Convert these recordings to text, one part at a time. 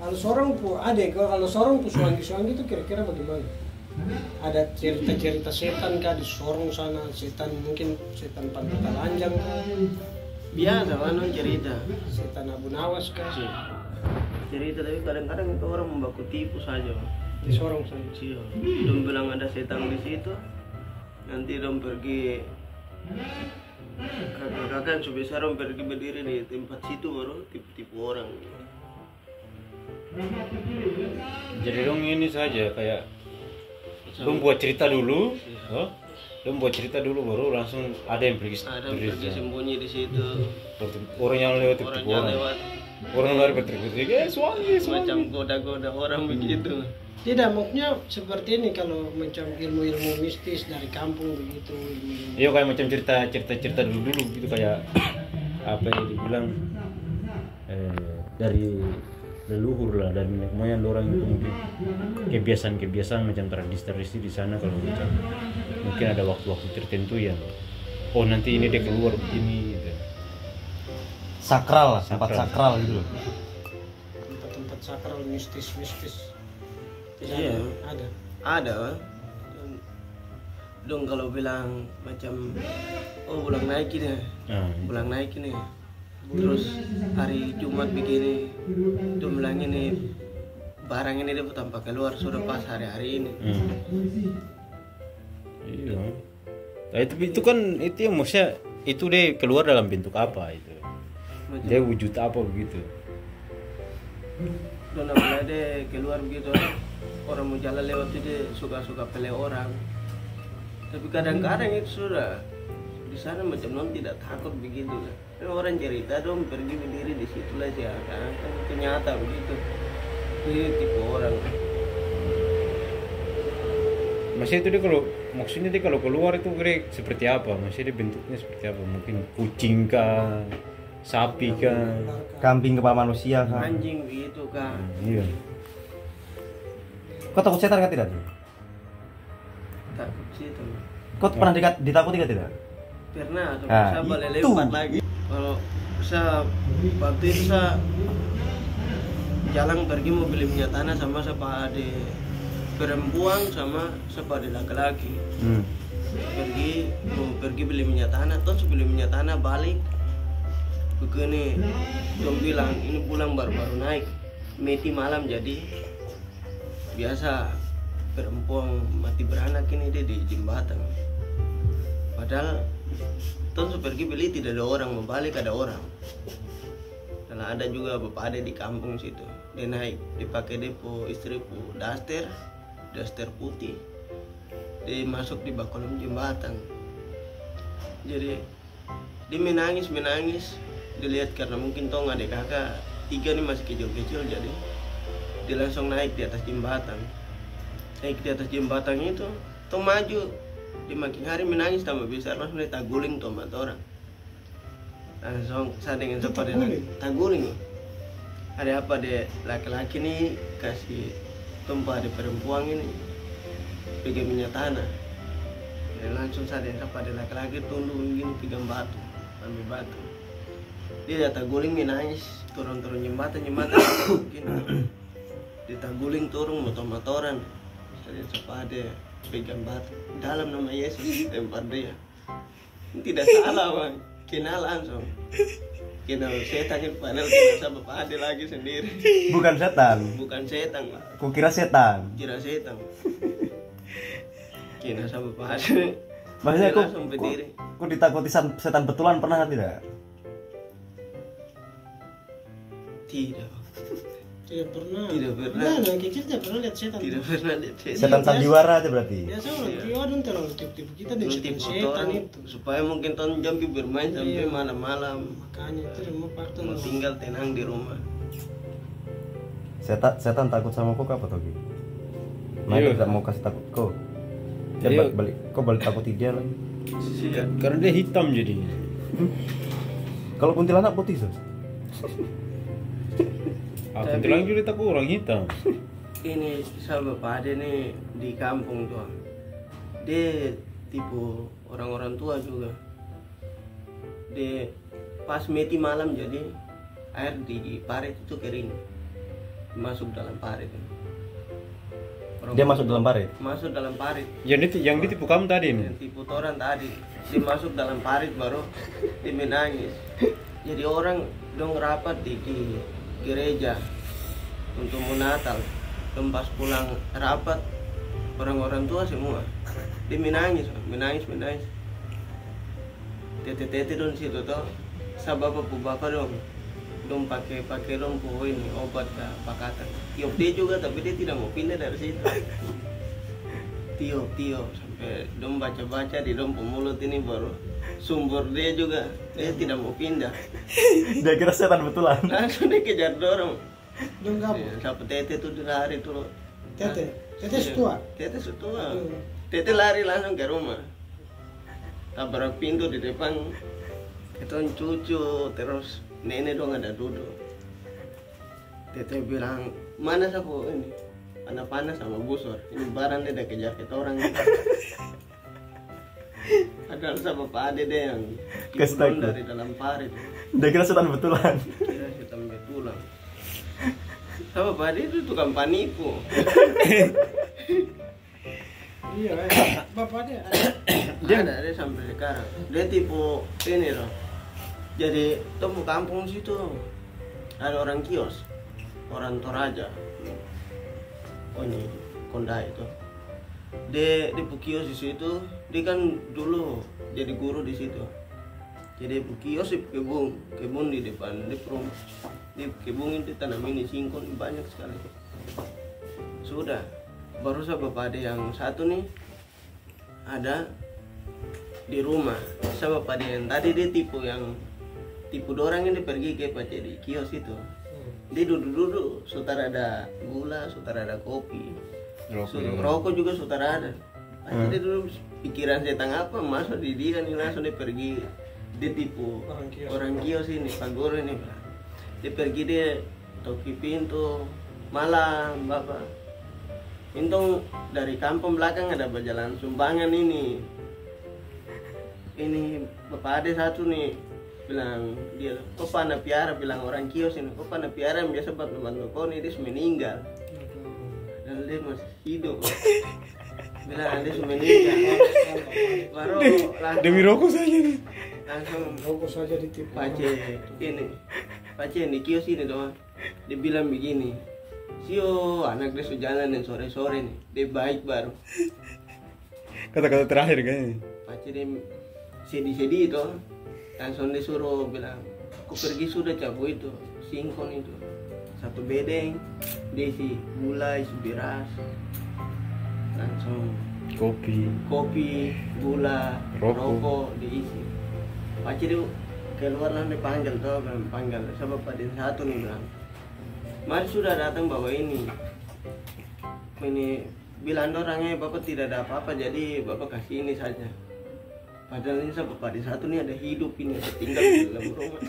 Kalau seorang pu kalau seorang pu suangi itu kira-kira bagaimana? Ada cerita-cerita setan kah di sorong sana? Setan mungkin setan pantai lanjang kah? Biasa kan cerita. Setan Abu Nawas kah? Cerita tapi kadang-kadang itu orang membaku tipu saja. Di sorong sana. Iya. Dong bilang ada setan di situ. Nanti dong pergi kakak-kakak sebesar dong pergi berdiri di tempat situ baru tipu-tipu orang. Jadi dong ini saja kayak dong buat cerita dulu, dong buat cerita dulu baru langsung ada yang pergi Sembunyi di situ. orang yang lewat Orang tipu yang orang. lewat Orang luar berteriak, suami. macam goda-goda orang begitu. Tidak, maksudnya seperti ini kalau macam ilmu-ilmu mistis dari kampung begitu. Iya kayak macam cerita dulu gitu kayak apa yang dibilang dari leluhur lah, dari nenek moyang orang itu mungkin kebiasaan macam tradisi di sana. Kalau macam mungkin ada waktu-waktu tertentu yang nanti ini dia keluar begini gitu. Sakral lah, tempat sakral gitu loh. Tempat-tempat sakral mistis. Iya, ada. Kan? Dong kalau bilang macam bulan naik ini, bulan naik ini. Terus hari Jumat begini, dong bilang ini barang ini dia tanpa keluar sudah pas hari-hari ini. Iya. Nah, itu kan itu yang maksudnya itu dia keluar dalam bentuk apa itu? Dia wujud apa begitu? Dona bila dia keluar begitu, orang mau jalan lewat itu dia suka pele orang. Tapi kadang-kadang itu sudah di sana macam non tidak takut begitu kan. Orang cerita dong pergi berdiri di situ lah sih, kan itu nyata begitu. Ini tipe orang. Maksudnya itu dia maksudnya dia kalau keluar itu kira seperti apa? Maksudnya dia bentuknya seperti apa? Mungkin kucing kah? Sapi kah? Kambing kepala manusia kan. Anjing begitu kan. Iya. Kau takut setan kan tidak? Takut sih itu. Kau pernah ditakuti kan tidak? Pernah, tapi saya balik lewat lagi. Kalau saya waktu itu saya jalan pergi mau beli minyak tanah sama ada perempuan sama ada laki-laki. Pergi beli minyak tanah, terus beli minyak tanah balik. Begini, dong bilang ini pulang baru naik, mati malam jadi biasa perempuan mati beranak ini dia di jembatan. Padahal terus pergi beli tidak ada orang, mau balik ada orang. Dan ada juga bapak ada di kampung situ, dia naik, dipakai depo istriku daster putih, dia masuk di kolong jembatan. Jadi dia menangis. Dilihat karena mungkin tong adik kakak 3 nih masih kecil-kecil, jadi dia langsung naik di atas jembatan. Naik di atas jembatan itu, tong maju. Dia makin hari menangis tambah besar, langsung dia taguling tomat orang. Langsung saya dengan sepada taguling. Ada apa deh laki-laki nih kasih tumpah di perempuan ini pegang minyak tanah. Dan langsung saya dengan sepada laki-laki tunduk begini pegang batu, ambil batu. Dia taguling menangis turun jembatan begini. Dia taguling turun motor-motoran. Saya sepada pegang batu dalam nama Yesus tempat dia. Tidak salah bang, kenal langsung. Kenal setan itu padahal kenal sama Pak Ade lagi sendiri. Bukan setan. Bukan setan pak. Kukira setan. Kira setan. Kenal sama Pak Ade. Maksudnya kok ditakuti setan betulan pernah tidak? Tidak. Tidak pernah. Nah, kecil tidak pernah lihat setan. Tidak pernah lihat setan. Setan sandiwara aja berarti. Biasa orang tua dan terlalu tipu-tipu kita dengan setan itu. Supaya mungkin tahun jam bermain sampai malam-malam. Makanya itu mau faktor. Mau tinggal tenang di rumah. Setan takut sama kau apa Togi? Mereka tidak mau kasih takut kau. Dia balik takuti dia lagi. Karena dia hitam jadi. Kalau kuntilanak putih tuh. Kuntilanak juga takut orang hitam. Ini sahabat Pak Ade nih di kampung tuh. Dia tipu orang-orang tua juga. Dia pas meti malam jadi air di parit itu kering. masuk dalam parit. Dia masuk dalam parit. Masuk dalam parit. Yang ditipu kamu tadi ini. Yang tipu orang tadi. Dia masuk dalam parit baru dia menangis. Jadi orang dong rapat di gereja untuk mau Natal. Dong pas pulang rapat orang-orang tua semua. Dia menangis. Tete dong situ toh. Sabab bapak dong pakai dong ini obat ke pakatan. Tiup dia juga tapi dia tidak mau pindah dari situ. Tiup sampai dong baca di dong mulut ini baru sumber dia juga dia tidak mau pindah. Dia kira setan betulan. Langsung dia kejar dorong. Dong kabur. Sampai Tete tuh lari tuh. Tete setua. Tete setua. Tete lari langsung ke rumah. Tabrak pintu di depan. Itu cucu terus nenek dong ada duduk. Tete bilang, mana sapu ini? Panas sama busur. Ini barang dia udah kejar kita orang. Padahal sama Pak Ade deh yang Kestak dari dalam parit. Dia kira setan betulan. Kira setan betulan. Sama Pak Ade itu tukang panipu. Iya, bapak dia. Ada sampai sekarang. Dia tipu ini loh. Jadi temu kampung situ ada orang kios, orang Toraja. Oh ini Konda itu. Dia di kios di situ. Dia kan dulu jadi guru di situ. Jadi kios di kebun di depan di rumah. Di kebun itu tanam ini singkong banyak sekali. Sudah. Baru saya bapak ada yang satu nih ada di rumah. Saya bapak ada yang tadi dia tipu dorang ini pergi ke pace di kios itu. Dia duduk sementara ada gula, sementara ada kopi, rokok juga sementara ada. Jadi dulu pikiran setan apa masuk di dia nih langsung dia pergi dia tipu orang kios ini Pak Guru ini. Dia pergi dia toki pintu malam bapak. Untung dari kampung belakang ada berjalan sumbangan ini bapak ada satu nih bilang dia kok pana piara bilang orang kios ini kok pana piara yang biasa buat membantu kau nih dia sudah meninggal dan dia masih hidup bilang dia sudah meninggal baru Demi rokok saja nih. langsung Rokok saja ditipu. Pace di kios ini doang dia bilang begini Sio, anak dia sudah jalan dan sore-sore nih. Dia baik baru. Kata-kata terakhir kayaknya. Pace dia sedih-sedih itu. Langsung disuruh bilang, aku pergi sudah cabu itu, singkong itu. Satu bedeng, dia isi gula, isi beras. Langsung kopi, gula, rokok diisi. Pace dia keluar lah dia panggil tuh, panggil. Sama Pak Den satu nih bilang. Mari sudah datang bawa ini bilang orangnya bapak tidak ada apa-apa jadi bapak kasih ini saja. Padahal ini sama bapak di satu nih ada hidup ini ada tinggal di dalam rumah.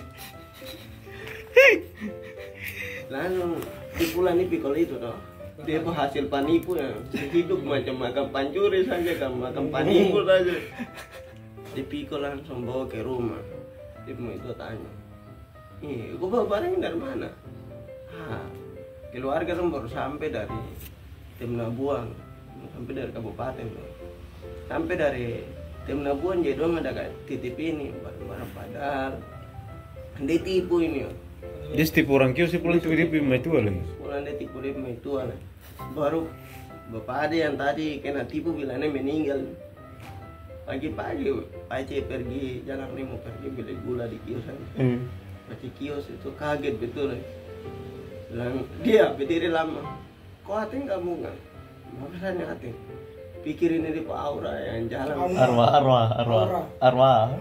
Langsung dipulang nih pikul itu toh. Dia hasil panipu ya hidup macam makan pancuri saja kan makan panipu saja. Dipikul langsung bawa ke rumah. Dia mau itu tanya. Gua bawa barangnya dari mana? Keluarga dong baru sampai dari Temnabuang, sampai dari kabupaten dong. Sampai dari Temnabuang jadi dong ada titip ini barang-barang padahal dia tipu ini. Dia tipu orang kios sih pulang tipu tua lagi. Pulang dia tipu dia tua lah. Baru bapak ada yang tadi kena tipu bilangnya meninggal. Pagi-pagi Pace pergi jalan nih mau pergi beli gula di kiosan. Pace kios itu kaget betul. Bilang dia berdiri lama. Kok hati kamu nggak? Makanya hati. Pikirin ini Pak Aura yang jalan. Arwah.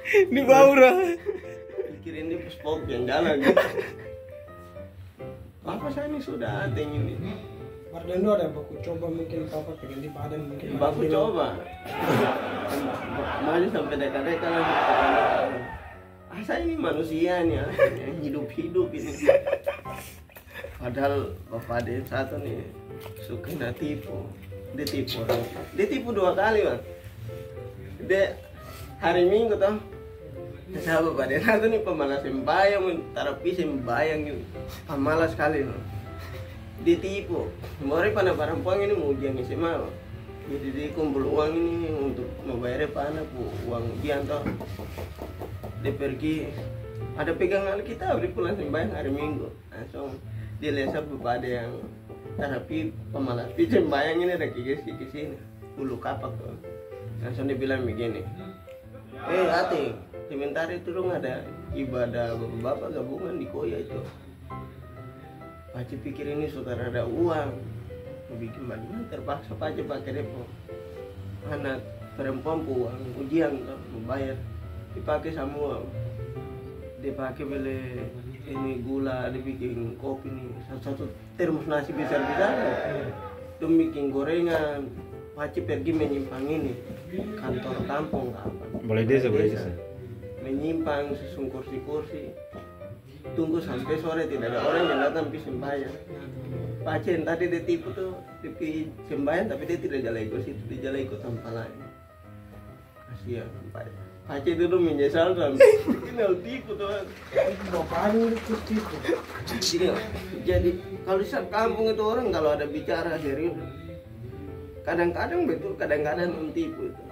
Ini Pak Aura. Pikirin ini Puspok yang jalan. Apa saya ini sudah hati ini? Bardendo ada baku coba mungkin papa pengen di badan mungkin. Baku coba. Maju sampai dekat-dekat lagi. Saya ini manusia nih yang hidup ini. Padahal bapak dia satu nih suka tipu. Dia tipu orang. Dia tipu 2 kali bang. Dia hari Minggu toh Sahabat pada satu nih pemalas sembayang, terapi sembayang ini pemalas sekali loh. Ditipu. Mari pada perempuan ini mau ujian SMA. Jadi dia kumpul uang ini untuk membayar anak uang ujian toh. Dia pergi ada pegangan kita beri pulang sembayang hari Minggu. Langsung dia lihat sahabat pada yang terapi pemalas sembayang ini ada kikis ini bulu kapak tuh. Langsung dia bilang begini. Ati, sebentar itu dong ada ibadah bapak-bapak gabungan di Koya itu. Paci pikir ini saudara ada uang, mau bikin bagaimana terpaksa Paci pakai depo. Anak perempuan uang ujian membayar dipakai semua. Dipakai beli ini gula, dibikin kopi nih satu termos nasi besar-besar. Dia bikin gorengan. Paci pergi menyimpang ini kantor kampung apa? Boleh desa. Menyimpang susun kursi-kursi. Tunggu sampai sore tidak ada orang yang datang pi sembahyang. Paci yang tadi dia tipu tuh pi sembahyang tapi dia tidak jalan ikut situ, dia jalan ikut tanpa lain. Kasihan Paci dulu menyesal sampai kenal tipu tuh. Bapaknya ikut tipu. Jadi kalau di kampung itu orang kalau ada bicara serius kadang-kadang betul, kadang-kadang tipu itu.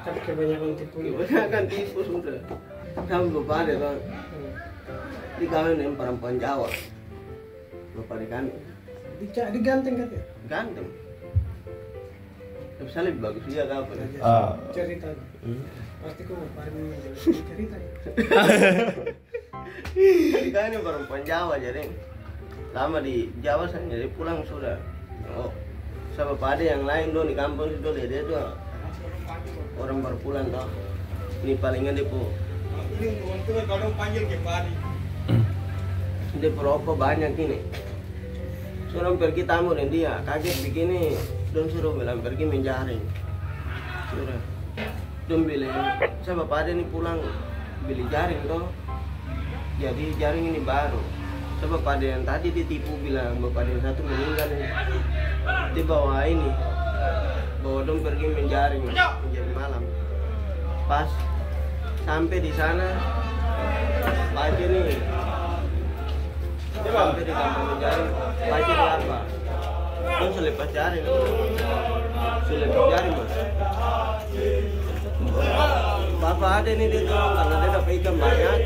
Tapi kebanyakan tipu. Kebanyakan tipu sudah. Sama bapak ada tuh. Dikawin dengan perempuan Jawa. Bapak dikawin. Diganteng kan ya? Ganteng. Tapi lebih bagus dia kapan? Cerita. Pasti kok bapak cerita. Dikawin dengan perempuan Jawa jadi lama di Jawa saya jadi pulang sudah. Oh. Sama pada yang lain dong di kampung itu dia tuh orang baru pulang toh. Ini palingan dia po. Dia perokok banyak ini. Suruh pergi tamu dan dia kaget begini. Don suruh bilang pergi menjaring. Sudah. Don bilang sama pada ini pulang beli jaring toh. Jadi jaring ini baru. Sebab pada yang tadi ditipu bilang bapak yang satu meninggal ini. Dia bawa ini, bawa dong pergi menjaring malam. Pas sampai di sana, Paci nih sampai di kampung menjaring, Paci apa? Dong selepas jaring, mas. Bapak ada nih dia tuh karena dia dapat ikan banyak.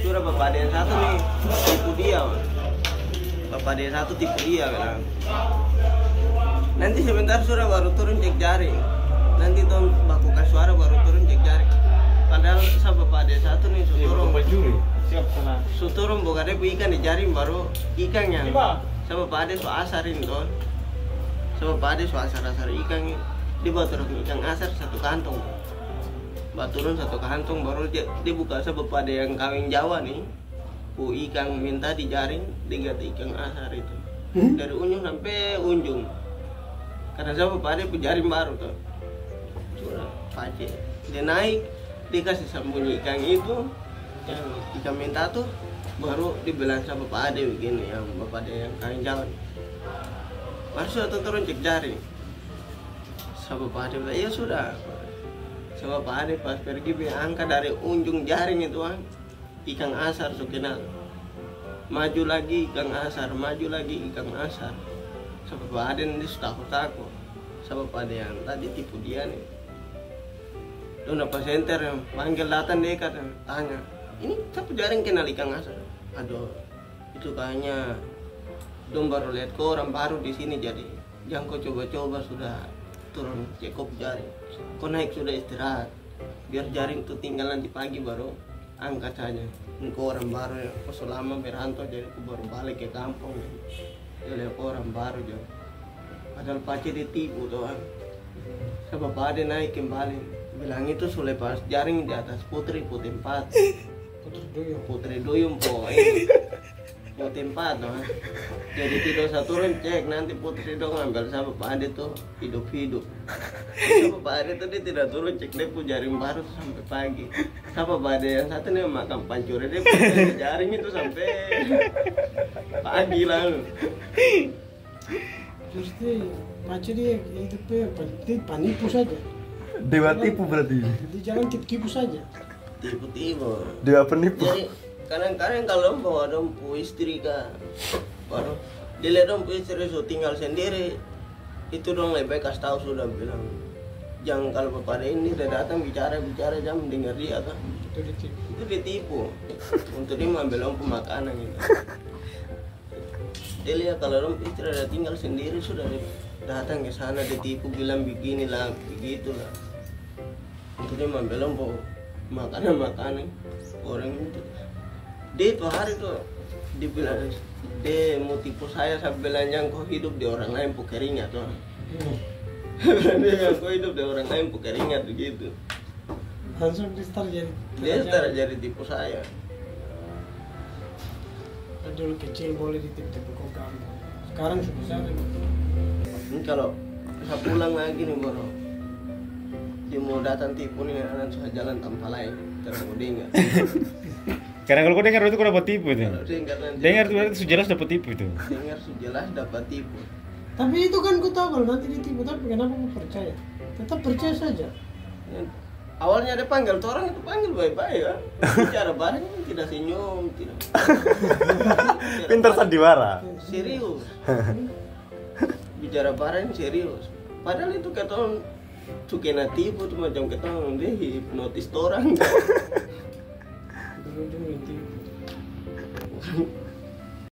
Sudah bapak ada yang satu nih tipu dia, mas. Bapak ada yang satu tipu dia bilang. Nanti sebentar sudah baru turun cek jaring. Nanti tuh baku suara baru turun cek jaring. Padahal sama bapak ada yang satu nih suturung. Siap sana. Suturung bukan dia ikan di jaring baru ikan yang sama bapak ada asar ini tuh. Sama bapak ada asar ikan ini. Dia bawa turun ikan asar satu kantong. Bawa turun satu kantong baru dia buka sama bapak ada yang kawin Jawa nih. Ikan minta di jaring dia kata ikan asar itu. Dari ujung sampai ujung. Karena saya bapak dia jaring baru tuh. Sudah Paci. Dia naik, dia kasih sambunyi ikan itu yang ikan minta tuh baru dibilang sama bapak ade begini yang bapak ade yang kawin Jawa. Baru sudah turun cek jaring. Sama bapak ade bilang, ya sudah. Sama bapak ade pas pergi angkat dari ujung jaring itu ikan asar sukinal. Maju lagi ikan asar, maju lagi ikan asar. Sama bapak ade ini sudah takut. Sama bapak ade yang tadi tipu dia nih. Tuh dapat senter yang panggil datang dia kata tanya, ini siapa jaring kenal ikan asar? Aduh, itu kayaknya dong baru lihat kok orang baru di sini jadi jangan kau coba-coba sudah turun cekop jaring. Kau naik sudah istirahat. Biar jaring tuh tinggal nanti pagi baru angkat saja. Engkau orang baru ya, kau selama berantau jadi kau baru balik ke kampung. Jadi kau orang baru jadi. Padahal Paci ditipu doang. Sama pada naik kembali. Bilang itu sudah pas jaring di atas putri 4. Putri duyung po ini. Putri 4 doang. Jadi tidak satu cek nanti putri dong ambil sama Pak Ade tuh hidup-hidup. Sama Pak Ade tadi tidak turun cek dia pun jaring baru sampai pagi. Sama Pak Ade yang satu nih makan pancure dia punya jaring itu sampai pagi lalu. Terus dia Paci dia hidupnya panipu saja. Dewa tipu berarti. Di jalan tipu-tipu saja. tipu-tipu. Dia penipu. Jadi kadang-kadang kalau bawa dompu istri kah, baru dilihat dompu istri so tinggal sendiri, itu dong lebih kasih tahu sudah bilang, jangan kalau pada ini udah datang bicara jangan dengar dia kan. Itu ditipu. Untuk dia mengambil dompu makanan gitu. Dia lihat kalau dompu istri udah tinggal sendiri sudah datang ke sana ditipu bilang beginilah begitulah. Untuk dia mengambil dompu makanan orang itu. Dia itu hari tuh dibilang dia mau tipu saya bilang yang kau hidup di orang lain pukeringat tuh. Dia yang kau hidup di orang lain pukeringat begitu. Langsung Dia start jadi tipu saya. Dulu kecil boleh ditipu-tipu kok kamu. Sekarang sudah sadar. Ini kalau saya pulang lagi nih bro, dia mau datang tipu nih anak saya jalan tanpa lain terus mau dengar. Karena kalau kau dengar itu kau dapat tipu itu. Kalau dengar nanti Dengar itu berarti sudah jelas dapat tipu itu. dengar jelas dapat tipu. Tapi itu kan ku tahu kalau nanti ditipu, tapi kenapa ku percaya? Tetap percaya saja. Awalnya dia panggil tuh orang itu panggil baik-baik ya. Bicara bareng tidak senyum, tidak. Pintar sandiwara. Serius. Bicara bareng serius. Padahal itu ketong cukena tipu tuh macam ketong deh hipnotis orang. Dulu ditipu.